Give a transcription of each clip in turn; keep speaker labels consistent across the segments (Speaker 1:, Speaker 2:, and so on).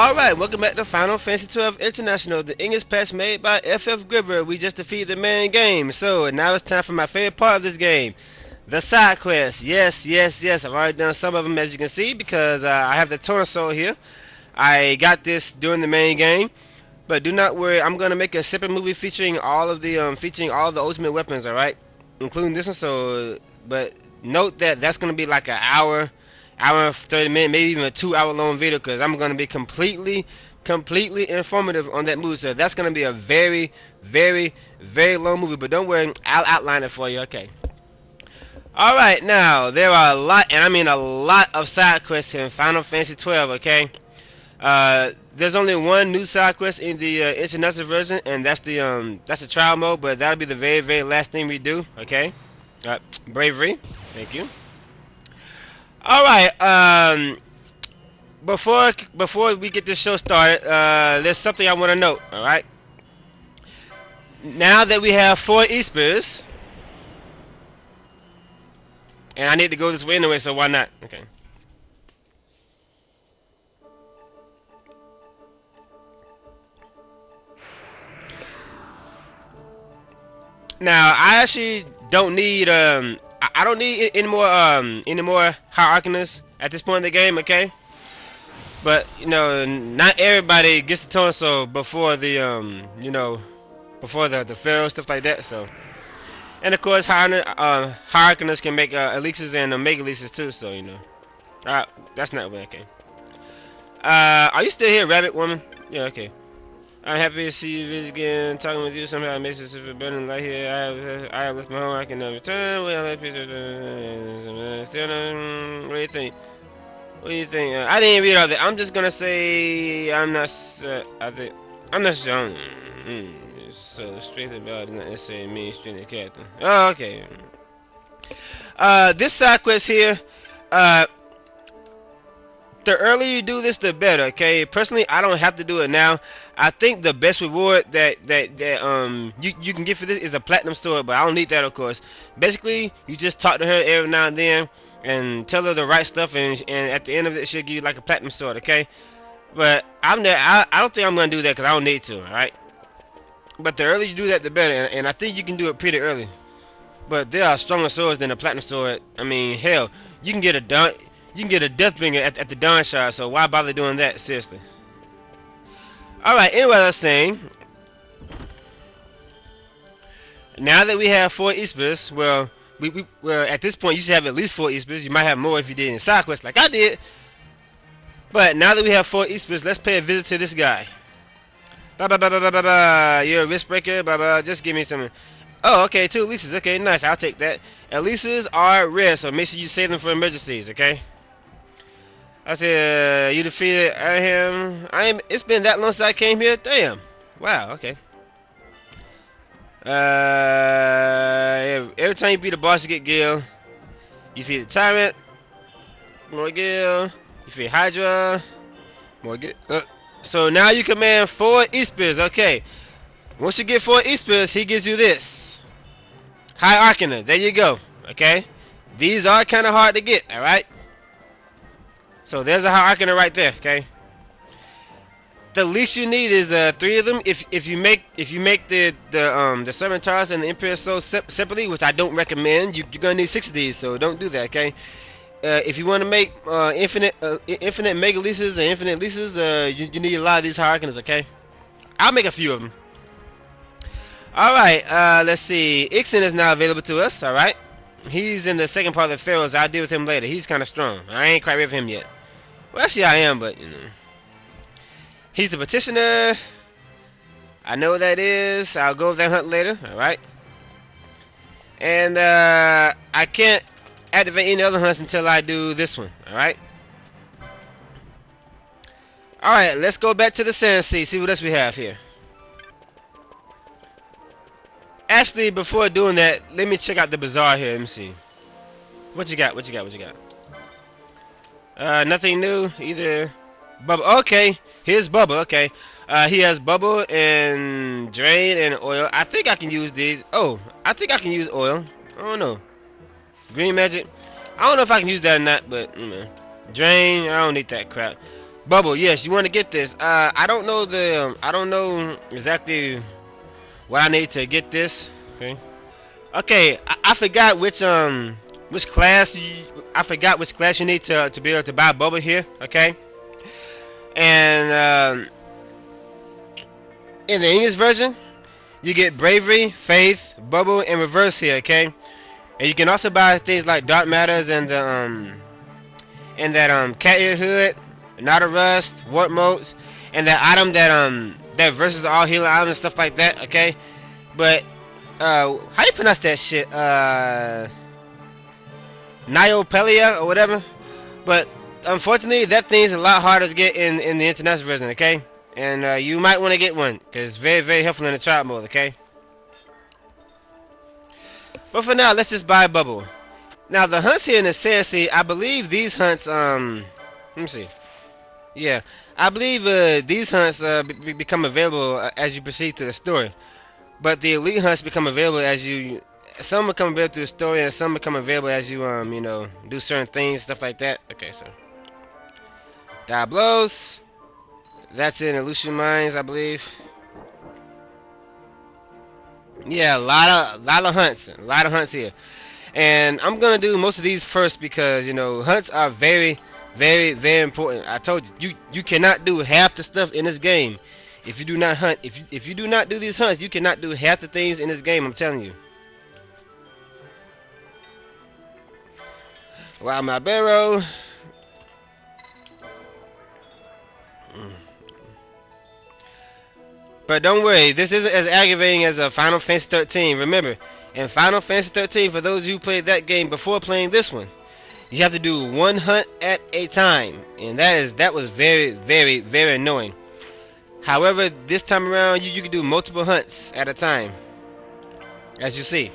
Speaker 1: Alright, welcome back to Final Fantasy 12 International, the English patch made by FFgriever. We just defeated the main game. So, now it's time for my favorite part of this game. The side quests. Yes. I've already done some of them, as you can see, because I have the Toner Soul here. I got this during the main game. But do not worry, I'm going to make a separate movie featuring all of the ultimate weapons, alright? Including this one, so... But note that that's going to be like an hour and 30 minutes, maybe even a 2-hour long video, because I'm going to be completely informative on that movie. So that's going to be a very long movie, but don't worry, I'll outline it for you. Okay. Alright, now, there are a lot, and I mean a lot of side quests in Final Fantasy 12, okay? There's only one new side quest in the international version, and that's the trial mode, but that'll be the very last thing we do, okay? Bravery, thank you. Alright, before we get this show started, there's something I want to note, alright? Now that we have 4 Espers, and I need to go this way anyway, so why not? Okay. Now, I actually don't need, I don't need any more hierarchies at this point in the game, okay? But, you know, not everybody gets the Toner Soul before the, before the Pharaoh, stuff like that, so. And, of course, hierarchies can make elixirs and mega elixirs, too, so, you know. That's not way, okay. Are you still here, Rabbit Woman? Yeah, okay. I'm happy to see you again, talking with you. Somehow it makes it better than like here. I have left my home. I can never return. What do you think? What do you think? I didn't read all that. I'm just gonna say I'm not. I'm not sure. So straight about it, not necessarily mean straight the character. Oh, okay. This side quest here. The earlier you do this, the better. Okay. Personally, I don't have to do it now. I think the best reward that you can get for this is a platinum sword, but I don't need that, of course. Basically, you just talk to her every now and then and tell her the right stuff, and at the end of it, she'll give you like a platinum sword, okay? But I don't think I'm gonna do that because I don't need to, all right? But the earlier you do that, the better, and I think you can do it pretty early. But there are stronger swords than a platinum sword. I mean, hell, you can get a Deathbringer at the Dawn Shard, so why bother doing that? Seriously. Alright, anyway, I was saying, now that we have 4 Espers, well, at this point you should have at least 4 Espers. You might have more if you did in side quests like I did. But now that we have 4 Espers, let's pay a visit to this guy. You're a risk breaker. Just give me some. Oh, okay, 2 elixirs. Okay, nice. I'll take that. Elixirs are rare, so make sure you save them for emergencies. Okay. I said, you defeated him. It's been that long since I came here. Damn. Wow. Okay. Every time you beat a boss, you get Gil. You defeat the Tyrant. More Gil. You defeat Hydra. More Gil. So now you command 4 Espers. Okay. Once you get 4 Espers, he gives you this. High Arcana. There you go. Okay. These are kind of hard to get. All right. So there's a High Arcana right there, okay? The least you need is 3 of them. If you make the Servantars and the Imperial Soul separately, which I don't recommend, you're gonna need 6 of these, so don't do that, okay? If you want to make infinite Mega Elixirs and infinite Elixirs, you need a lot of these High Arcanas, okay? I'll make a few of them. All right, let's see. Ixen is now available to us. All right, he's in the second part of the Pharaohs. I'll deal with him later. He's kind of strong. I ain't quite ready for him yet. Well, actually, I am, but, you know. He's the Petitioner. I know what that is. I'll go with that hunt later. Alright. And, I can't activate any other hunts until I do this one. Alright. Alright, let's go back to the Sand Sea. See what else we have here. Actually, before doing that, let me check out the bazaar here. Let me see. What you got? What you got? What you got? Nothing new either. Bubble. Okay, here's Bubble. Okay, he has Bubble and Drain and Oil. I think I can use these. Oh, I think I can use Oil. I don't know. Green Magic. I don't know if I can use that or not, but you know. Drain. I don't need that crap. Bubble, yes, you want to get this. I don't know I don't know exactly what I need to get this. Okay. Okay, I forgot which class I forgot which class you need to be able to buy bubble here. Okay. And in the English version, you get bravery, faith, bubble, and reverse here. Okay. And you can also buy things like dark matters and the cat ear hood, not a rust, warp motes, and that item that versus all healing items and stuff like that. Okay, but how you pronounce that shit? Niopelia or whatever. But unfortunately, that thing's a lot harder to get in the international version. Okay, and you might want to get one because it's very, very helpful in the trial mode. Okay, but for now, let's just buy a bubble. Now the hunts here in the Sandsea, I believe these hunts let me see. Yeah, I believe these hunts become available as you proceed through the story. But the elite hunts become available as you. Some become available through the story, and some become available as you you know, do certain things, stuff like that. Okay, so Diablos. That's in Illusion Mines, I believe. Yeah, a lot of hunts here. And I'm gonna do most of these first because, you know, hunts are very, very, very important. I told you, you cannot do half the stuff in this game if you do not hunt. If you do not do these hunts, you cannot do half the things in this game. I'm telling you. Wow, my barrow. But don't worry, this isn't as aggravating as a Final Fantasy 13. Remember, in Final Fantasy 13, for those of you who played that game before playing this one, you have to do one hunt at a time, and that was very, very, very annoying. However, this time around, you can do multiple hunts at a time, as you see.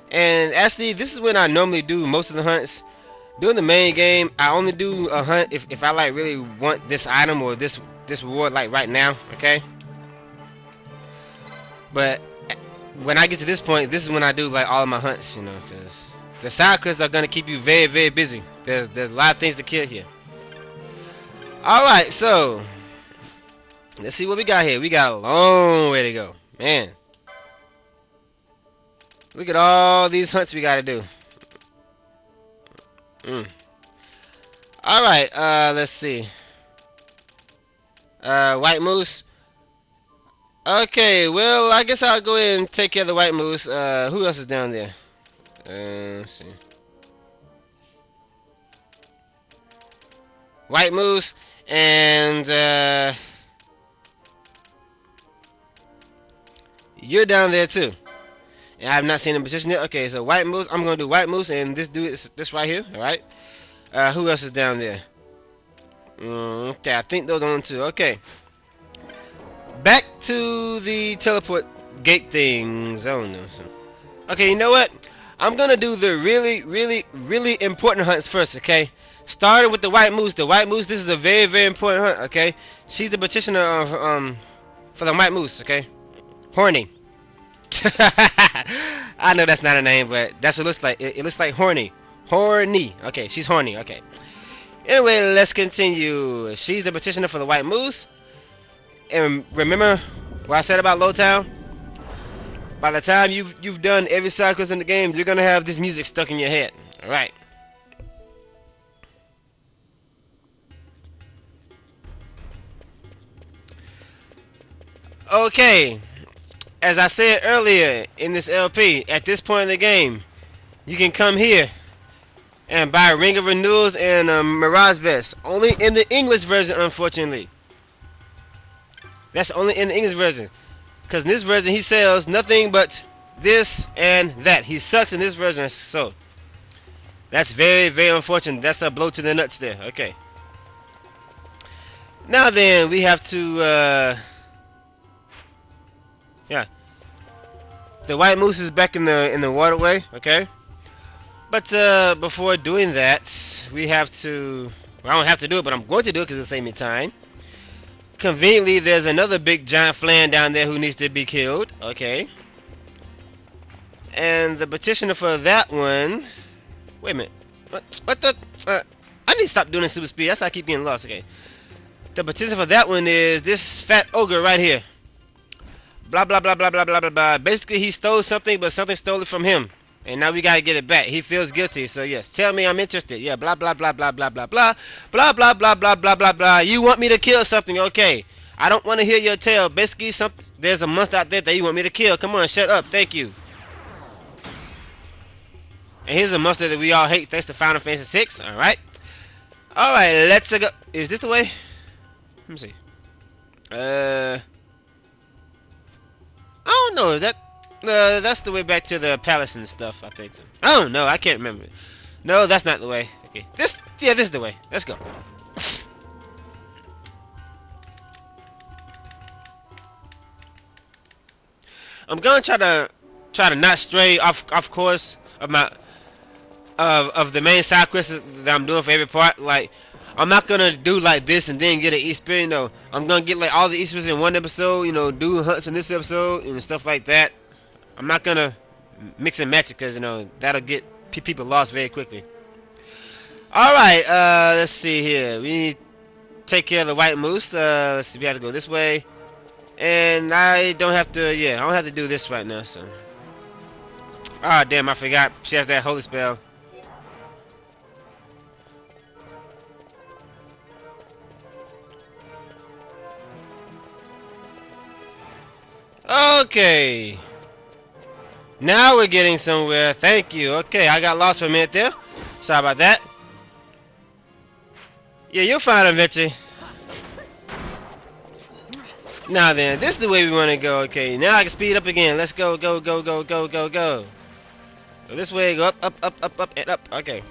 Speaker 1: And actually, this is when I normally do most of the hunts. During the main game, I only do a hunt if I like really want this item or this reward like right now. Okay. But when I get to this point, this is when I do like all of my hunts. You know, because the side quests are gonna keep you very, very busy. There's a lot of things to kill here. All right, so let's see what we got here. We got a long way to go, man. Look at all these hunts we gotta do. Alright, let's see. White Moose. Okay, well, I guess I'll go ahead and take care of the White Moose. Who else is down there? Let's see. White Moose and you're down there too. And I have not seen the position yet. Okay, so White Moose. I'm gonna do White Moose and this dude is this right here. All right. Who else is down there? Okay, I think those are the two. Okay. Back to the teleport gate things. Oh no. Okay, you know what? I'm gonna do the really, really, really important hunts first. Okay. Starting with the White Moose. The White Moose. This is a very, very important hunt. Okay. She's the petitioner of for the White Moose. Okay. Horny. I know that's not a name, but that's what it looks like. It looks like horny. Horny. Okay, she's horny. Okay. Anyway, let's continue. She's the petitioner for the White Moose. And remember what I said about Lowtown? By the time you've done every side quest in the game, you're gonna have this music stuck in your head. Alright. Okay. As I said earlier in this LP, at this point in the game, you can come here and buy Ring of Renewals and Mirage Vest. Only in the English version, unfortunately. That's only in the English version. Because in this version, he sells nothing but this and that. He sucks in this version, so that's very, very unfortunate. That's a blow to the nuts there. Okay. Now then, we have to, yeah. The White Moose is back in the waterway, okay? But before doing that, we have to. Well, I don't have to do it, but I'm going to do it because it'll save me time. Conveniently, there's another big giant flan down there who needs to be killed, okay? And the petitioner for that one. Wait a minute. What the? I need to stop doing super speed. That's how I keep getting lost. Okay. The potential for that one is this fat ogre right here. Blah, blah, blah, blah, blah, blah, blah, blah. Basically, he stole something, but something stole it from him. And now we gotta get it back. He feels guilty, so yes. Tell me I'm interested. Yeah, blah, blah, blah, blah, blah, blah, blah. Blah, blah, blah, blah, blah, blah, blah. You want me to kill something, okay. I don't want to hear your tale. Basically, there's a monster out there that you want me to kill. Come on, shut up. Thank you. And here's a monster that we all hate thanks to Final Fantasy VI. Alright. Alright, let's go. Is this the way? Let me see. I don't know. Is that that's the way back to the palace and stuff, I think. I don't know. I can't remember. No, that's not the way. Okay. This is the way. Let's go. I'm gonna try to not stray off course of my of the main side quests that I'm doing for every part. Like, I'm not gonna do like this and then get an Esper. You know, I'm gonna get like all the Espers in one episode. You know, do hunts in this episode and stuff like that. I'm not gonna mix and match it because, you know, that'll get people lost very quickly. All right, let's see here. We need to take care of the white moose. Let's see. We have to go this way, and I don't have to. Yeah, I don't have to do this right now. So, ah, damn, I forgot. She has that holy spell. Okay. Now we're getting somewhere. Thank you. Okay, I got lost for a minute there. Sorry about that. Yeah, you'll find eventually. Now then, this is the way we want to go. Okay, now I can speed up again. Let's go, go, go, go, go, go, go. Go this way, go up, up, up, up, up, and up. Okay.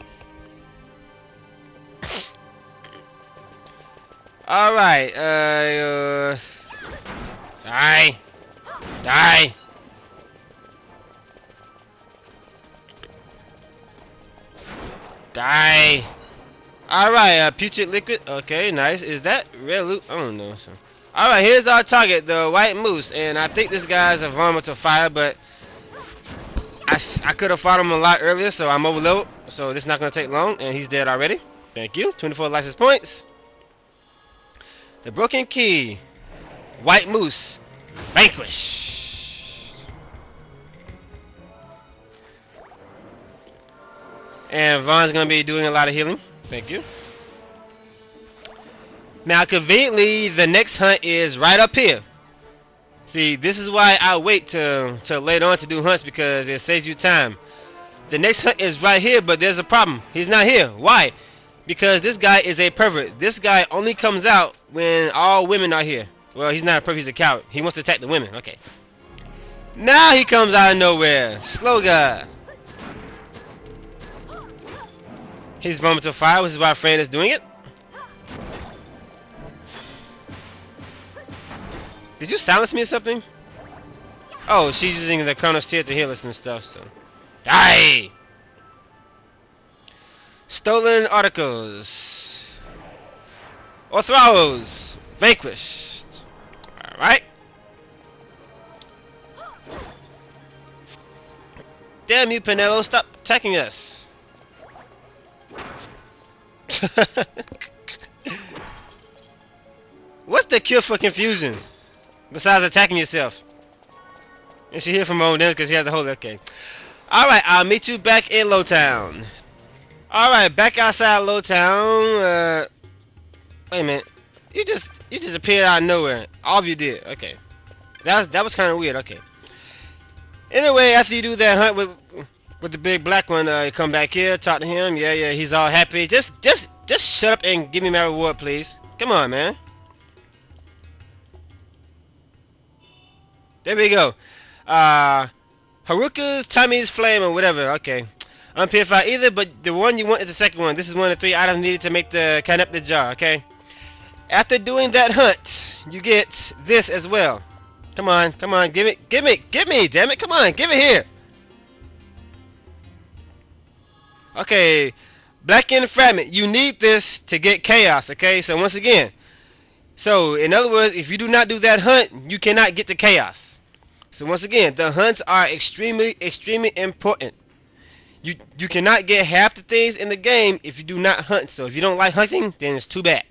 Speaker 1: Alright, die. Die. Die. Alright, putrid liquid. Okay, nice. Is that red loot? I don't know. So. Alright, here's our target, the white moose. And I think this guy's a vulnerable to fire, but I could have fought him a lot earlier, so I'm overloaded. So this is not going to take long, and he's dead already. Thank you. 24 license points. The broken key. White moose. Vanquished. And Vaughn's going to be doing a lot of healing. Thank you. Now, conveniently, the next hunt is right up here. See, this is why I wait till later on to do hunts, because it saves you time. The next hunt is right here, but there's a problem. He's not here. Why? Because this guy is a pervert. This guy only comes out when all women are here. Well, he's not a pervert. He's a coward. He wants to attack the women. Okay. Now he comes out of nowhere. Slow guy. He's vulnerable to fire, which is why our friend is doing it. Did you silence me or something? Oh, she's using the Chronos Tear to heal us and stuff, so. Die! Stolen articles. Orthros. Vanquished. Alright. Damn you, Pinello, stop attacking us. What's the cure for confusion? Besides attacking yourself. And she hear from over there because he has a whole. Okay. Alright, I'll meet you back in Lowtown. Alright, back outside Lowtown. Wait a minute. You just appeared out of nowhere. All of you did. Okay. That was kind of weird. Okay. Anyway, after you do that hunt with the big black one, you come back here, talk to him. Yeah, he's all happy. Just shut up and give me my reward, please. Come on, man. There we go. Haruka's Tommy's Flame or whatever. Okay. Unpurified either, but the one you want is the second one. This is one of the 3 items needed to make the the jar, okay? After doing that hunt, you get this as well. Come on, give me, damn it, come on, give it here. Okay, Blackened Fragment. You need this to get Chaos, okay? So once again, so in other words, if you do not do that hunt, you cannot get the Chaos. So once again, the hunts are extremely important. You cannot get half the things in the game if you do not hunt. So if you don't like hunting, then it's too bad.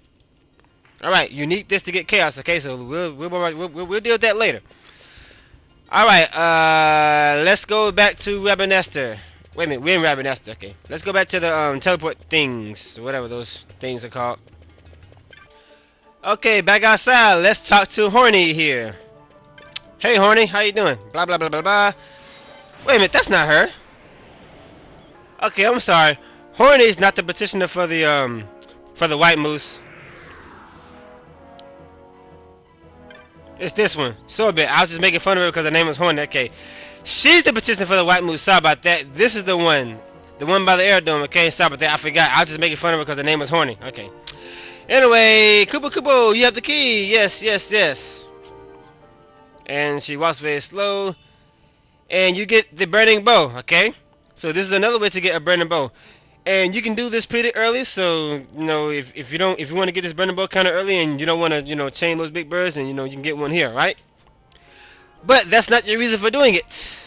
Speaker 1: All right, you need this to get chaos. Okay, so we'll deal with that later. All right, let's go back to Rabanester. Wait a minute, we're in Rabanester. Okay, let's go back to the teleport things, whatever those things are called. Okay, back outside. Let's talk to Horny here. Hey, Horny, how you doing? Blah blah blah blah blah. Wait a minute, that's not her. Okay, I'm sorry. Horny's not the petitioner for the white moose. It's this one. So a bit. I was just making fun of her because her name was Horny. Okay. She's the petitioner for the white moose. Sorry about that. This is the one. The one by the aerodrome. Okay, sorry about that. I forgot. I was just making fun of her because her name was Horny. Okay. Anyway, Kubo, you have the key. Yes, yes, yes. And she walks very slow. And you get the burning bow. Okay. So this is another way to get a burning bow. And you can do this pretty early, so you know if you want to get this burning bow kind of early and you don't want to chain those big birds, and you can get one here, right? But that's not your reason for doing it.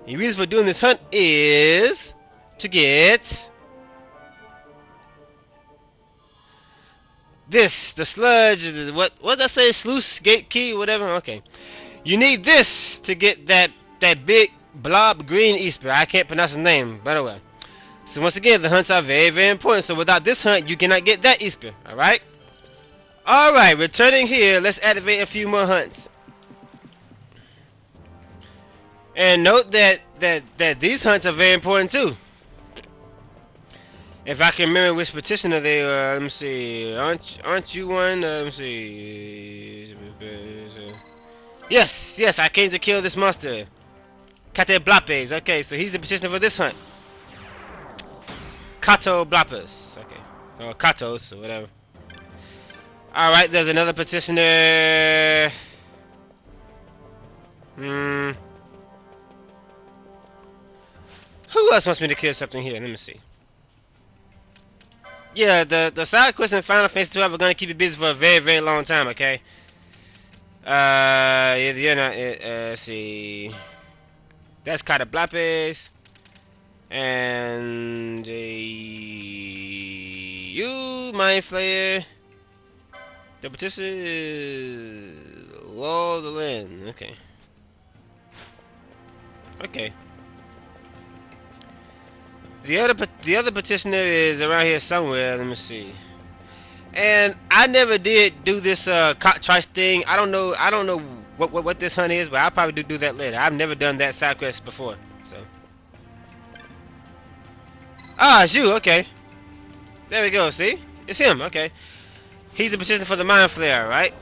Speaker 1: Your reason for doing this hunt is to get this, the sludge, what did I say, sluice gate key, whatever. Okay, you need this to get that big blob green Esper. I can't pronounce his name, by the way. So once again, the hunts are very, very important. So without this hunt, you cannot get that Esper. Alright? Alright, returning here, let's activate a few more hunts. And note that these hunts are very important too. If I can remember which petitioner they are, let me see. Aren't you one? Let me see. Yes, I came to kill this monster. Kate Blapes. Okay, so he's the petitioner for this hunt. Kato Blappers. Okay. Or Katos, or whatever. Alright, there's another petitioner. Who else wants me to kill something here? Let me see. Yeah, the side quests in Final Fantasy 12 are going to keep you busy for a very, very long time, okay? You're not... let's see... That's Kata Blapes. And you, my Flayer. The petition is Law of the Land. Okay. Okay. The other petitioner is around here somewhere. Let me see. And I never did do this cockatrice thing. I don't know what this hunt is, but I'll probably do that later. I've never done that side quest before, so. Ah, it's you. Okay. There we go. See, it's him. Okay. He's the petitioner for the Mind Flayer, right?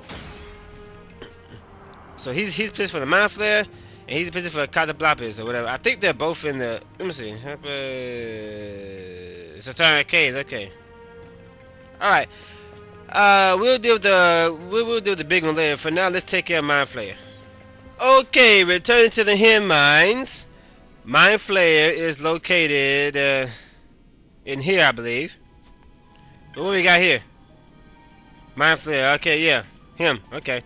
Speaker 1: So he's petitioner for the Mind Flayer, and he's the petitioner for Catablapis or whatever. I think they're both in the. Let me see. Satanic Caves. Okay. All right. We'll deal with the big one later. For now, let's take care of Mind Flayer. Okay, returning to the Hidden Mines. Mind Flayer is located in here, I believe. But what we got here? Mind Flayer. Okay, yeah, him. Okay.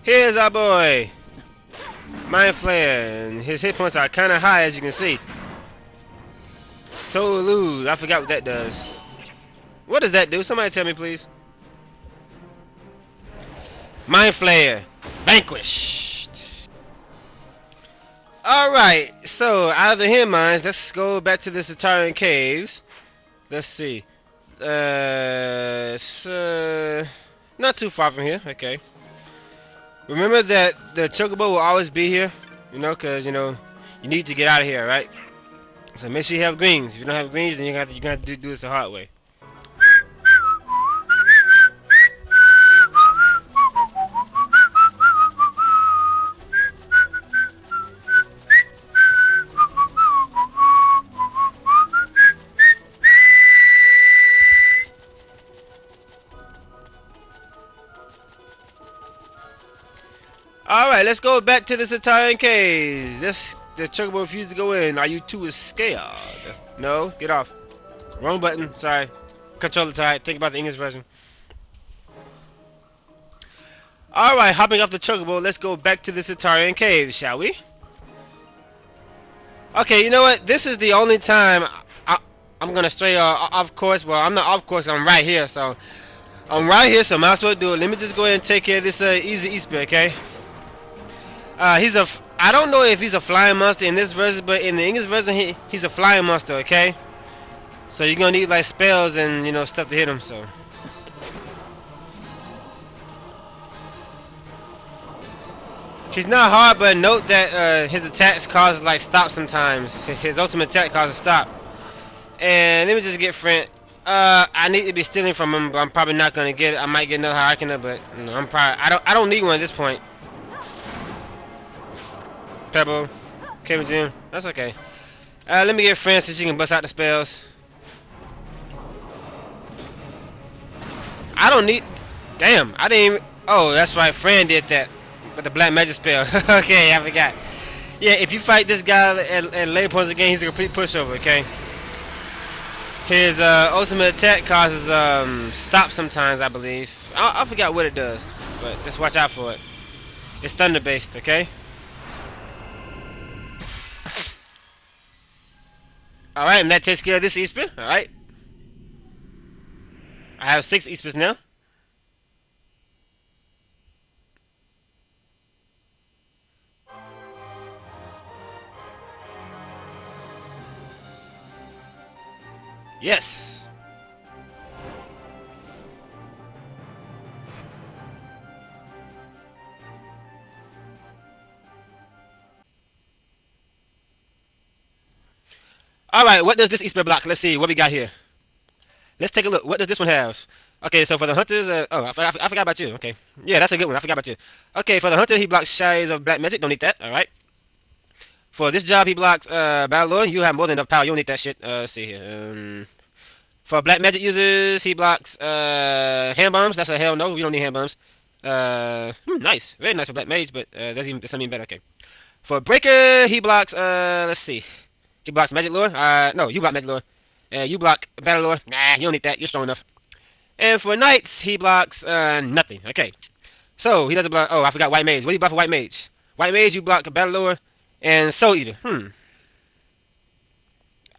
Speaker 1: Here's our boy, Mind Flayer, and his hit points are kind of high, as you can see. So lewd. I forgot what that does. What does that do? Somebody tell me, please. Mind Flayer vanquished. Alright, so out of the Hidden Mines, let's go back to the Satarian Caves. Let's see. It's not too far from here. Okay. Remember that the Chocobo will always be here, because you need to get out of here, right? So make sure you have greens. If you don't have greens, then you're gonna have to do this the hard way. Alright, let's go back to the Satarian Caves. The Chocobo refused to go in. Are you too scared? No, get off. Wrong button, sorry. Controller tied. Think about the English version. Alright, hopping off the Chocobo, let's go back to the Satarian Caves, shall we? Okay, you know what? This is the only time I'm gonna stray off course. Well, I'm not off course. I'm right here, so I'm right here. So might as well do it. Let me just go ahead and take care of this easy Esper, okay? I don't know if he's a flying monster in this version, but in the English version, he's a flying monster, okay? So you're gonna need like spells and stuff to hit him. So he's not hard, but note that his attacks cause like stop sometimes. His ultimate attack causes stop. And let me just get friend. I need to be stealing from him, but I'm probably not gonna get it. I might get another Hyrkina, but I don't need one at this point. Pebble, Cable Gym, that's okay. Let me get friends so she can bust out the spells. I don't need. Damn, I didn't even. Oh, that's right. Fran did that with the black magic spell. Okay, I forgot. Yeah, if you fight this guy at lay points again, he's a complete pushover. Okay. His ultimate attack causes stop sometimes, I believe. I forgot what it does, but just watch out for it. It's thunder based. Okay. All right, and that takes care of this Esper. All right. I have 6 Espers now. Yes. All right. What does this Esper block? Let's see what we got here. Let's take a look. What does this one have? Okay, so for the hunters, I forgot about you. Okay, yeah, that's a good one. I forgot about you. Okay, for the hunter, he blocks Shies of Black Magic. Don't need that. All right. For this job, he blocks Battlelord. You have more than enough power. You don't need that shit. Let's see here. For Black Magic users, he blocks hand bombs. That's a hell no. We don't need hand bombs. Nice, very nice for Black Mage, but that's something even better. Okay. For Breaker, he blocks. Let's see. He blocks Magic Lord. No, you block Magic Lord. You block Battlelord. Nah, you don't need that. You're strong enough. And for Knights, he blocks nothing. Okay. So he doesn't block. Oh, I forgot White Mage. What do you block for White Mage? White Mage, you block Battlelord and Soul Eater.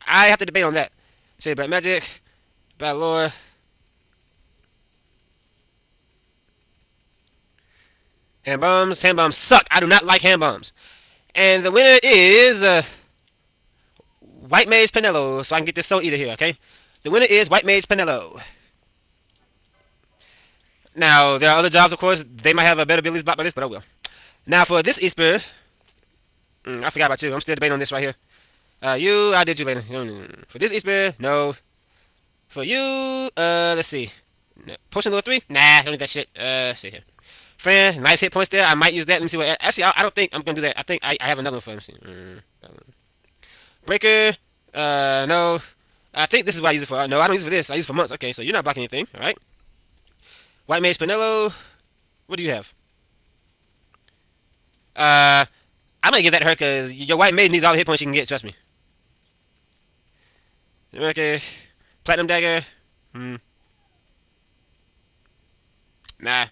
Speaker 1: I have to debate on that. Say Black Magic, Battlelord. Hand bombs. Hand bombs suck. I do not like hand bombs. And the winner is White Mage Penelo. So I can get this Soul Eater here. Okay. The winner is White Mage Penelo. Now, there are other jobs, of course. They might have a better abilities block by this, but oh well. Now, for this Esper, I forgot about you. I'm still debating on this right here. I did you later. For this Esper, no. For you, let's see. Potion level 3? Nah, don't need that shit. Let's see here. Fran, nice hit points there. I might use that. Let me see what. Actually, I don't think I'm gonna do that. I think I have another one for him. See. Breaker, no. I think this is what I use it for. No, I don't use it for this. I use it for months. Okay, so you're not blocking anything. All right. White Mage Spinello. What do you have? I'm gonna give that to her because your White Mage needs all the hit points she can get. Trust me. Okay. Platinum Dagger. Nah.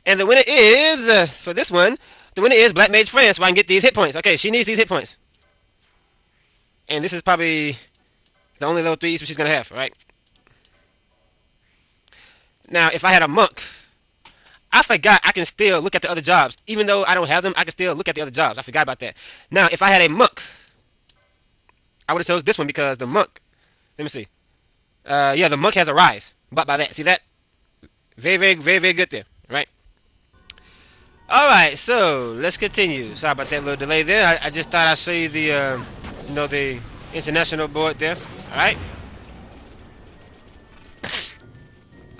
Speaker 1: And the winner is for this one. The winner is Black Mage Friend, so I can get these hit points. Okay, she needs these hit points. And this is probably the only level 3 she's gonna have. All right. Now, if I had a monk, I forgot I can still look at the other jobs. Even though I don't have them, I can still look at the other jobs. I forgot about that. Now, if I had a monk, I would have chose this one because the monk. Let me see. Yeah, the monk has a rise. But by that, see that? Very, very, very, very good there. Right? Alright, so let's continue. Sorry about that little delay there. I just thought I'd show you the, the international board there. Alright?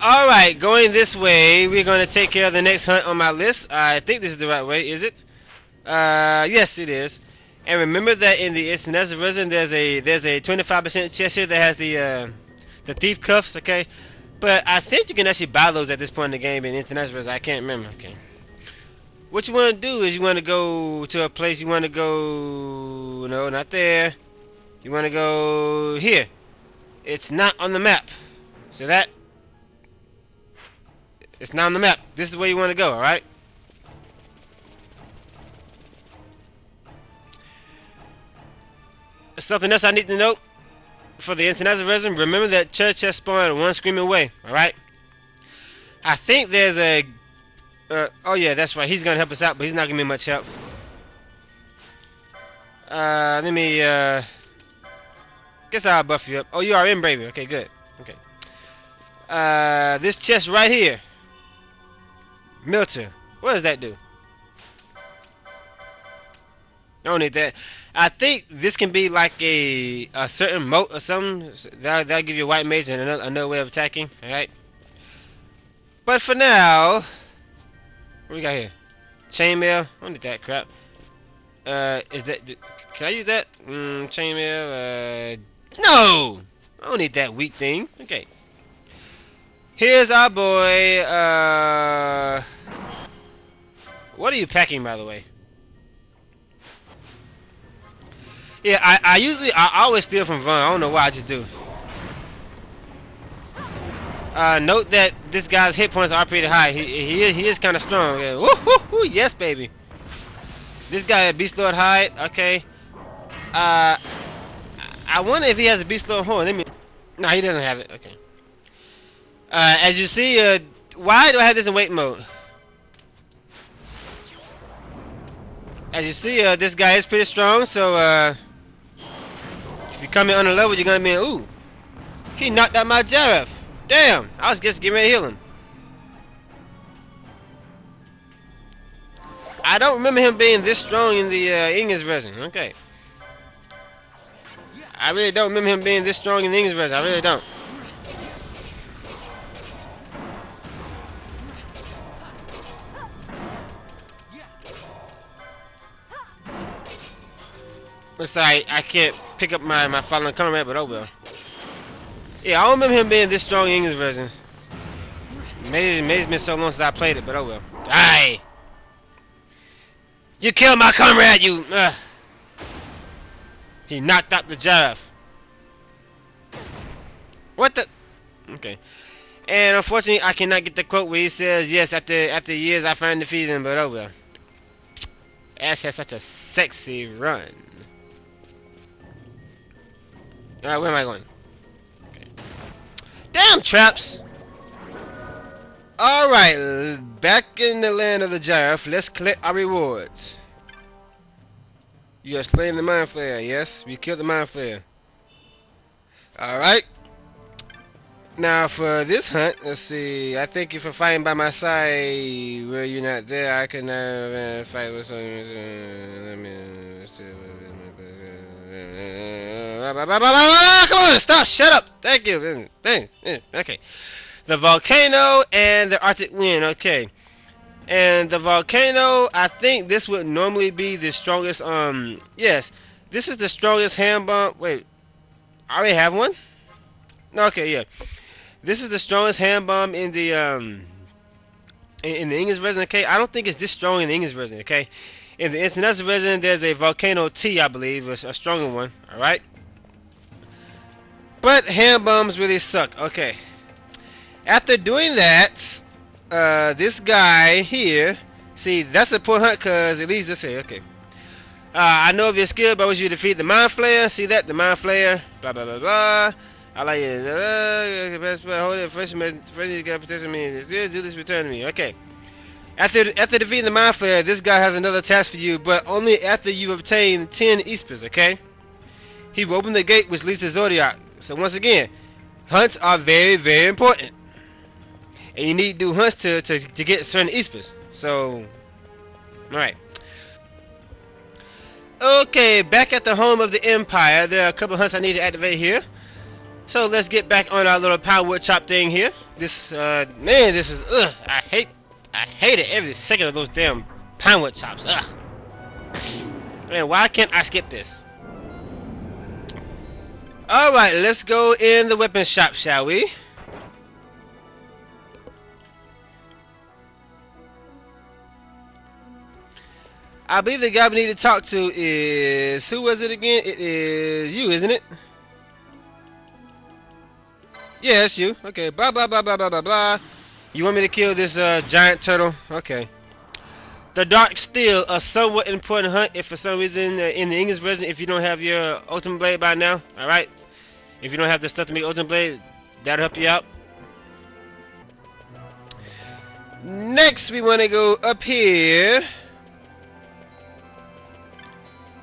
Speaker 1: Alright, going this way, we're going to take care of the next hunt on my list. I think this is the right way, is it? Yes, it is. And remember that in the international version, there's a 25% chest here that has the thief cuffs, okay? But I think you can actually buy those at this point in the game in the international version. I can't remember, okay? What you want to do is you want to go to a place, you want to go... No, not there. You want to go here. It's not on the map. See that? It's not on the map. This is where you want to go, alright? something else I need to note for the international version. Remember that church has spawned one scream away. All right. I think there's a. Oh yeah, that's right. He's gonna help us out, but he's not gonna be much help. Let me. Guess I'll buff you up. Oh, you are in bravery. Okay, good. Okay. This chest right here. Milter. What does that do? I don't need that. I think this can be like a certain moat or something. That'll give you a white mage and another way of attacking. Alright. But for now, what we got here? Chainmail. I don't need that crap. Is that... Can I use that? Chainmail. No! I don't need that weak thing. Okay. Here's our boy. What are you packing, by the way? Yeah, I always steal from Vaughn. I don't know why, I just do. Note that this guy's hit points are pretty high. He is kind of strong. Yeah. Woo, woo, woo, yes, baby. This guy had Beast Lord hide. Okay. I wonder if he has a Beast Lord horn. Let me. No, he doesn't have it. Okay. As you see, why do I have this in wait mode? As you see, this guy is pretty strong. So if you come in on the level, you're gonna be ooh. He knocked out my Jareth. Damn, I was just getting ready to heal him. I don't remember him being this strong in the English version. Okay. I really don't remember him being this strong in the English version. I really don't. Looks like I can't pick up my fallen comrade, but oh well. Yeah, I don't remember him being this strong in English version. Maybe it's been so long since I played it, but oh well. Die! You killed my comrade, you! He knocked out the giraffe. What the? Okay. And unfortunately, I cannot get the quote where he says, yes, after years I finally defeated him, but oh well. Ash has such a sexy run. Where am I going? Okay. Damn traps! Alright, back in the land of the giraffe, let's collect our rewards. You have slain the Mind Flayer, yes? We killed the Mind Flayer. Alright. Now for this hunt, let's see. I thank you for fighting by my side. Were you not there, I could never fight with someone. Come on, stop, shut up. Thank you. Okay. The volcano and the Arctic wind. Okay. And the volcano, I think this would normally be the strongest. Yes, this is the strongest hand bomb. Wait, I already have one. Okay, yeah. This is the strongest hand bomb in the English version. Okay, I don't think it's this strong in the English version. Okay, in the international version, there's a volcano T, I believe, a stronger one. All right. But hand bombs really suck. Okay. After doing that, this guy here, see, that's a poor hunt because it leads us here. Okay. I know of your skill, but I wish you defeat the Mind Flayer. See that? The Mind Flayer. Blah, blah, blah, blah. I like it. Best player, hold it. First, you got protection me. Do this, return to me. Okay. After defeating the Mind Flayer, this guy has another task for you, but only after you obtain 10 Espers, okay? He will open the gate which leads to Zodiac. So once again, hunts are very, very important. And you need to do hunts to get certain Espers. So, alright. Okay, back at the home of the Empire, there are a couple of hunts I need to activate here. So let's get back on our little power wood chop thing here. This, man, this is, I hate it every second of those damn pine wood chops. Man, why can't I skip this? Alright, let's go in the weapon shop, shall we? I believe the guy we need to talk to is... Who was it again? It is you, isn't it? Yeah, it's you. Okay, blah, blah, blah, blah, blah, blah, blah. You want me to kill this giant turtle? Okay. The Dark Steel, a somewhat important hunt if for some reason in the English version, if you don't have your Ultimate Blade by now, alright? If you don't have the stuff to make Ultimate Blade, that'll help you out. Next, we want to go up here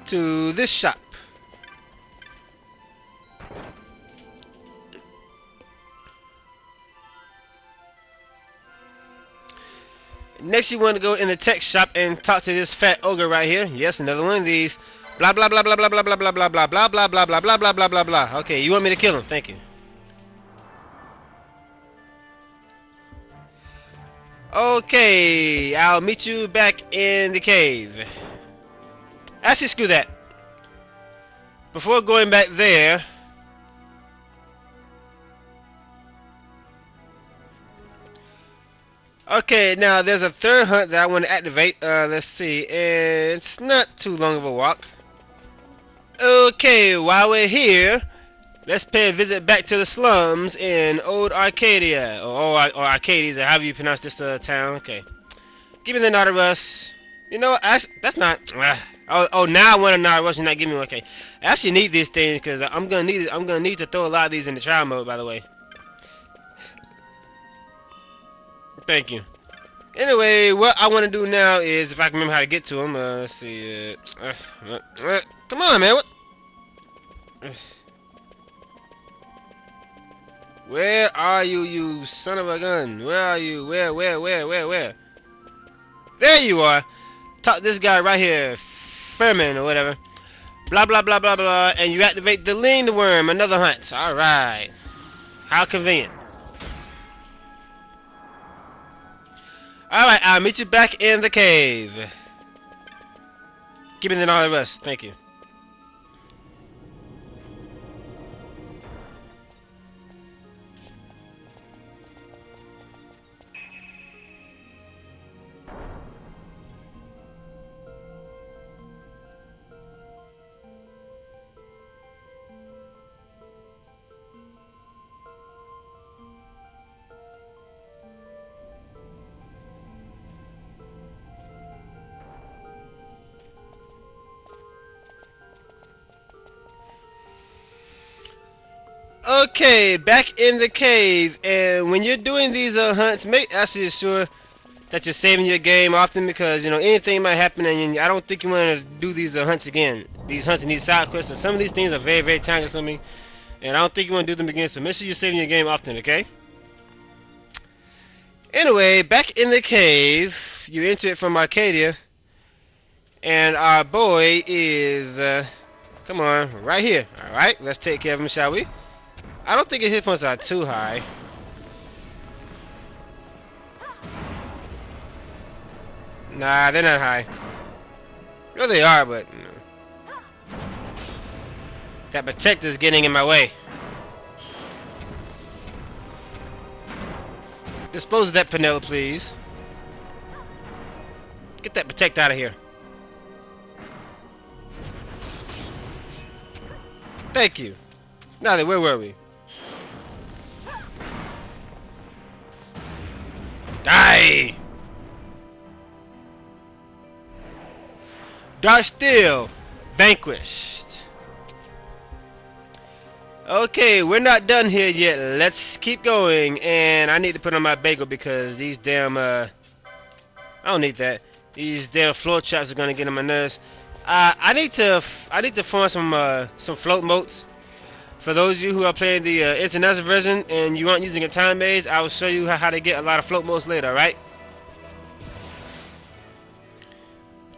Speaker 1: to this shop. Next, you want to go in the tech shop and talk to this fat ogre right here. Yes, another one of these. Blah blah blah blah blah blah blah blah blah blah blah blah blah blah blah blah blah blah blah. Okay, you want me to kill him? Thank you. Okay, I'll meet you back in the cave. Actually, screw that. Before going back there, okay, now there's a third hunt that I want to activate. Let's see. It's not too long of a walk. Okay, while we're here, let's pay a visit back to the slums in Old Arcadia. Or Arcades, or however you pronounce this town. Okay. Give me the Nautilus. You know, that's not... oh, now I want a Nautilus. You're not giving me... Okay. I actually need these things because I'm gonna need to throw a lot of these in the trial mode, by the way. Thank you. Anyway, what I want to do now is, if I can remember how to get to them, let's see. Come on, man. What? Where are you, you son of a gun? Where are you? Where? There you are. Talk to this guy right here, Furman or whatever. Blah blah blah blah blah, and you activate the Lindworm, another hunt. All right. How convenient. Alright, I'll meet you back in the cave. Give me the Nautilus. Thank you. Okay, back in the cave, and when you're doing these hunts, make actually sure that you're saving your game often, because you know anything might happen, and I don't think you want to do these hunts again. These hunts and these side quests, and some of these things are very, very time consuming, and I don't think you want to do them again. So make sure you're saving your game often, okay? Anyway, back in the cave, you enter it from Arcadia, and our boy is come on, right here. All right, let's take care of him, shall we? I don't think his hit points are too high. Nah, they're not high. No, they are, but no. That protector's getting in my way. Dispose of that Penelope, please. Get that protect out of here. Thank you. Now then, where were we? Die! Dark Steel vanquished. Okay, we're not done here yet. Let's keep going. And I need to put on my bagel because these damn I don't need that. These damn floor traps are gonna get on my nerves. I need to form some float motes. For those of you who are playing the international version and you aren't using a time maze, I will show you how to get a lot of float modes later, alright?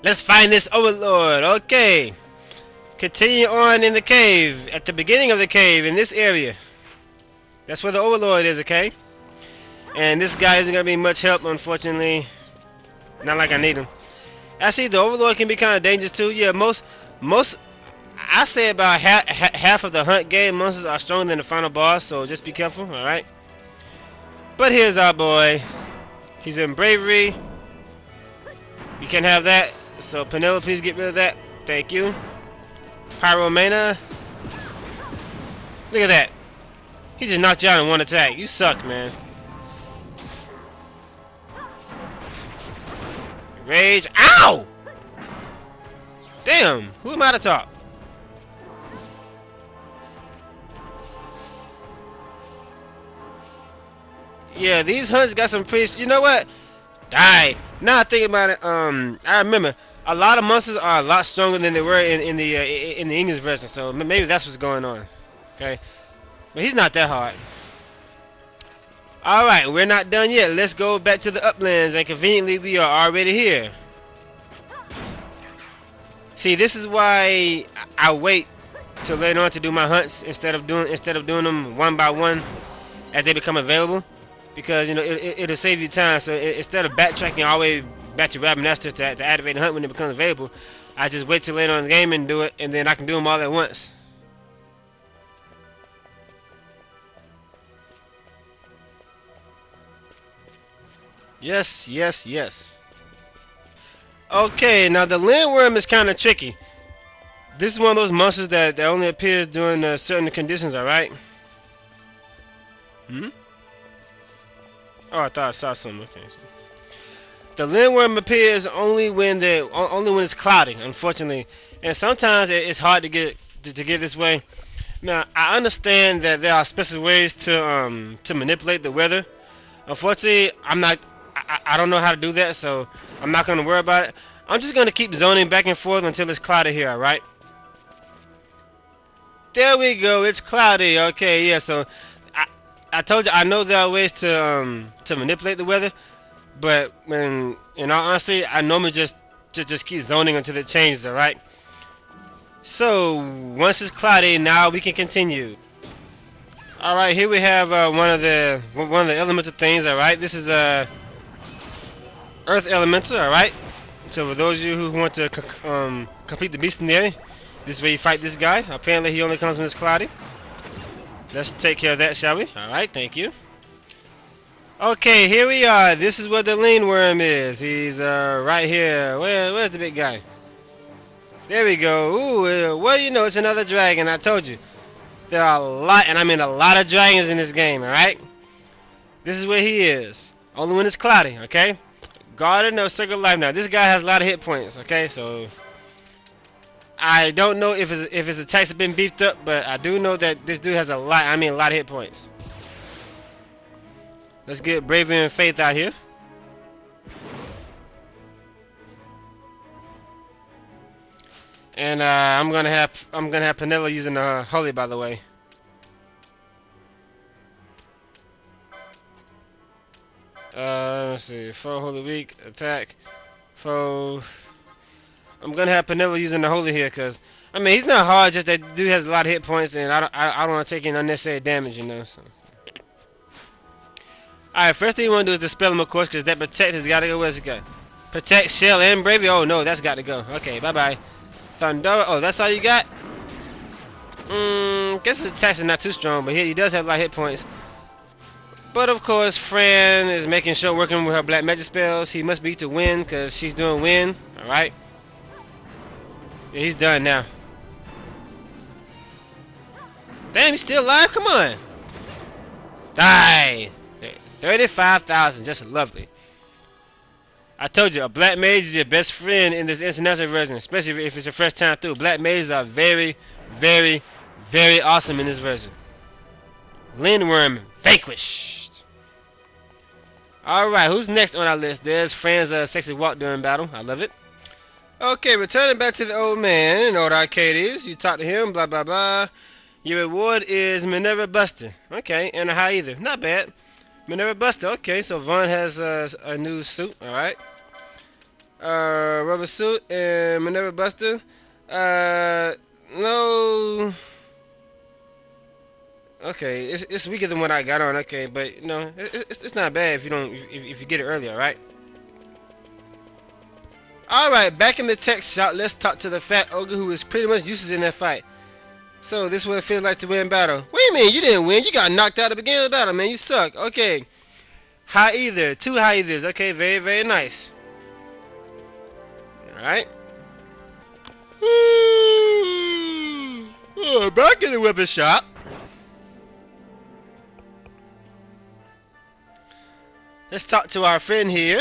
Speaker 1: Let's find this Overlord. Okay. Continue on in the cave. At the beginning of the cave, in this area. That's where the Overlord is, okay? And this guy isn't going to be much help, unfortunately. Not like I need him. Actually, the Overlord can be kind of dangerous too. Yeah, most I say about half of the hunt game monsters are stronger than the final boss, so just be careful, alright? But here's our boy. He's in bravery. You can't have that. So Penelope, please get rid of that. Thank you. Pyromania. Look at that. He just knocked you out in one attack. You suck, man. Rage. Ow! Damn, who am I to talk? Yeah, these hunts got some pretty. You know what? Die. Now I think about it. I remember a lot of monsters are a lot stronger than they were in the English version. So maybe that's what's going on. Okay, but he's not that hard. All right, we're not done yet. Let's go back to the uplands, and conveniently we are already here. See, this is why I wait till later on to do my hunts instead of doing them one by one as they become available, because you know it'll save you time. So instead of backtracking all the way back to Rabbit Nestor to activate the hunt when it becomes available, I just wait till later on in the game and do it, and then I can do them all at once. Yes, yes, yes. Okay, now the Lindworm is kind of tricky. This is one of those monsters that only appears during certain conditions, alright? Hmm? Oh, I thought I saw something. Okay. The Lindworm appears only when it's cloudy, unfortunately. And sometimes it's hard to get this way. Now, I understand that there are special ways to manipulate the weather. Unfortunately, I don't know how to do that, so I'm not going to worry about it. I'm just going to keep zoning back and forth until it's cloudy here, alright? There we go, it's cloudy. Okay, yeah, so I told you I know there are ways to manipulate the weather, but in all honesty, I normally just keep zoning until it changes, alright? So, once it's cloudy, now we can continue. Alright, here we have one of the elemental things, alright? This is Earth Elemental, alright? So for those of you who want to complete the Bestiary, this is where you fight this guy. Apparently he only comes when it's cloudy. Let's take care of that, shall we? Alright, thank you. Okay, here we are. This is where the Lindworm is. He's right here. Where's the big guy? There we go. Ooh, well, you know, it's another dragon. I told you. There are a lot, and I mean a lot of dragons in this game, alright? This is where he is. Only when it's cloudy, okay? Garden of Circle Life. Now, this guy has a lot of hit points, okay? So, I don't know if his attacks have been beefed up, but I do know that this dude has a lot of hit points. Let's get Bravery and Faith out here. And I'm gonna have Penella using the Holy, by the way. Let's see. Foe Holy Weak attack. Foe. I'm gonna have Penella using the Holy here, cause I mean he's not hard. Just that dude has a lot of hit points, and I don't want to take any unnecessary damage, you know. So. All right. First thing you want to do is dispel him, of course, cause that protect has got to go. Where's it got? Protect, Shell, and Bravery. Oh no, that's got to go. Okay. Bye bye. Thunder. Oh, that's all you got? Guess his attacks are not too strong, but he does have a lot of hit points. But of course, Fran is making sure working with her black magic spells. He must be to win, because she's doing win. Alright. Yeah, he's done now. Damn, he's still alive? Come on. Die. 35,000. Just lovely. I told you, a black mage is your best friend in this international version, especially if it's your first time through. Black mages are very, very, very awesome in this version. Lindworm vanquished. Alright, who's next on our list? There's Fran's sexy walk during battle. I love it. Okay, returning back to the old man in Old Arcades. You talk to him, blah, blah, blah. Your reward is Minerva Buster. Okay, and a high either. Not bad. Minerva Buster. Okay, so Vaughn has a new suit. Alright. Rubber suit and Minerva Buster. No. Okay, it's weaker than what I got on. Okay, but no, it's not bad if you get it early. All right. All right, back in the tech shop. Let's talk to the fat ogre who is pretty much useless in that fight. So this is what it feels like to win battle. What do you mean you didn't win? You got knocked out at the beginning of the battle, man. You suck. Okay. High either. 2 high ethers. Okay, very, very nice. All right. Back in the weapon shop. Let's talk to our friend here.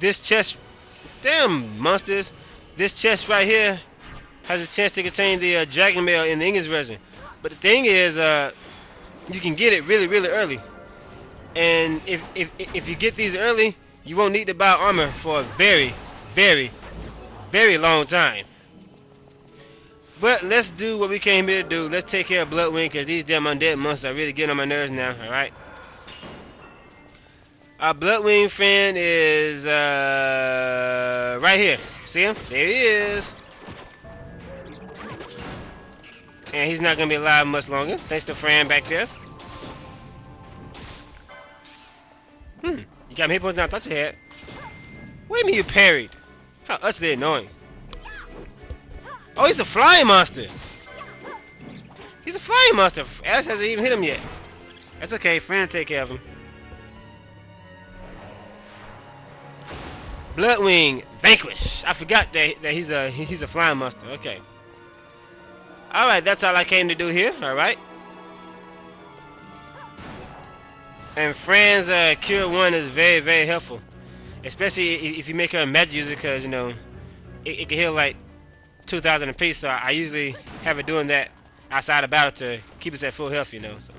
Speaker 1: This chest, damn monsters, this chest right here has a chance to contain the dragon mail in the English version. But the thing is, you can get it really, really early. And if you get these early, you won't need to buy armor for a very, very, very long time. But let's do what we came here to do. Let's take care of Bloodwing, because these damn undead monsters are really getting on my nerves now, alright? Our Bloodwing friend is right here. See him? There he is. And he's not going to be alive much longer, thanks to Fran back there. You got me hit points down, I thought you had. What do you mean you parried? How utterly annoying. Oh, he's a flying monster. He's a flying monster. Ash hasn't even hit him yet. That's okay, Fran take care of him. Bloodwing, vanquish. I forgot that he's a flying monster. Okay. Alright, that's all I came to do here. Alright. And Fran's Cure 1 is very, very helpful. Especially if you make her a magic user, because, you know, it can heal like 2,000 apiece. So I usually have her doing that outside of battle to keep us at full health, you know. So.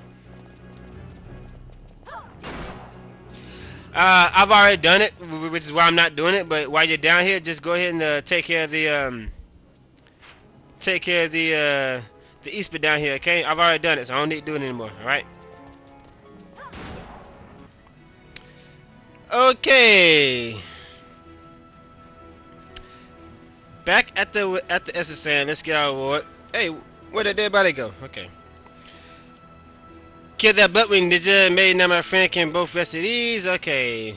Speaker 1: I've already done it, which is why I'm not doing it. But while you're down here, just go ahead and take care of the Esper down here, okay? I've already done it, so I don't need to do it anymore. All right. Okay. Back at the SSN. Let's get our reward. Hey, where did everybody go? Okay. Kill that Bloodwing, did you? Maybe now my friend can both rest at ease. Okay.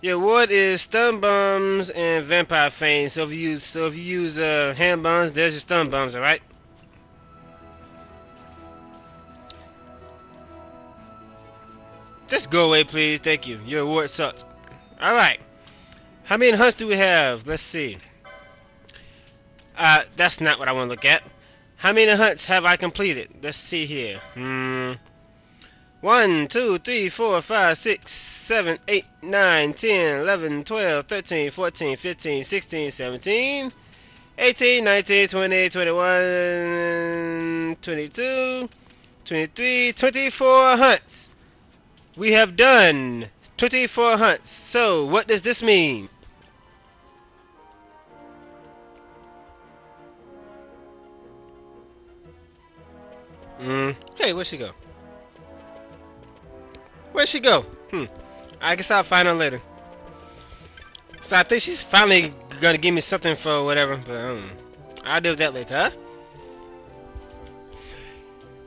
Speaker 1: Your reward is stun bombs and vampire fang. So if you use hand bombs, there's your stun bombs. All right. Just go away, please. Thank you. Your reward sucks. All right. How many hunts do we have? Let's see. That's not what I want to look at. How many hunts have I completed? Let's see here. 1, 2, 3, 4, 5, 6, 7, 8, 9, 10, 11, 12, 13, 14, 15, 16, 17, 18, 19, 20, 21, 22, 23, 24 hunts. We have done 24 hunts. So, what does this mean? Hey, where'd she go? Where'd she go? I guess I'll find her later. So I think she's finally gonna give me something for whatever, but I'll deal with that later, huh?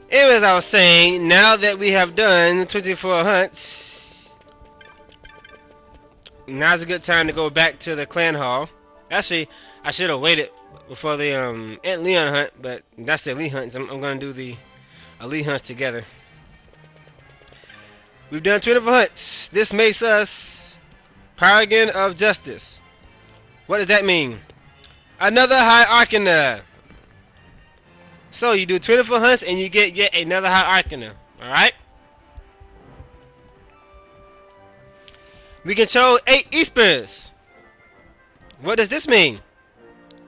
Speaker 1: Anyways, I was saying, now that we have done 24 hunts, now's a good time to go back to the clan hall. Actually, I should have waited before the Aunt Leon hunt, but that's the elite hunts. I'm gonna do the elite hunts together. We've done 24 hunts. This makes us Paragon of Justice. What does that mean? Another High Arcana. So you do 24 hunts and you get yet another High Arcana. Alright? We control 8 Espers. What does this mean?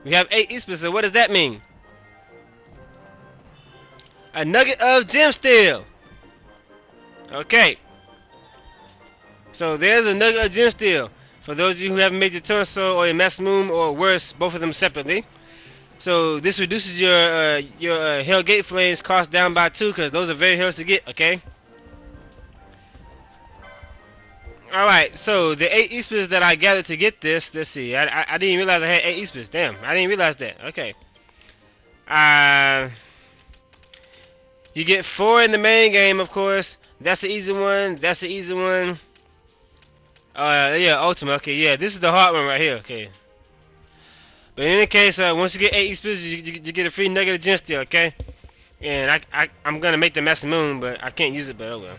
Speaker 1: We have 8 Espers, so what does that mean? A nugget of gem steel. Okay. So there's a nugget of gem steel. For those of you who haven't made your torso or your mass moon or worse, both of them separately. So this reduces your Hell Gate Flames cost down by 2, because those are very hard to get, okay? Alright, so the 8 Espers that I gathered to get this, let's see. I didn't realize I had 8 Espers. Damn, I didn't realize that. Okay. You get 4 in the main game, of course. That's the easy one. That's the easy one. Yeah, Ultimate. Okay, yeah, this is the hard one right here. Okay. But in any case, once you get 8 Espers, you get a free nugget of gem steel, okay? And I'm gonna make the Master Moon, but I can't use it, but oh well.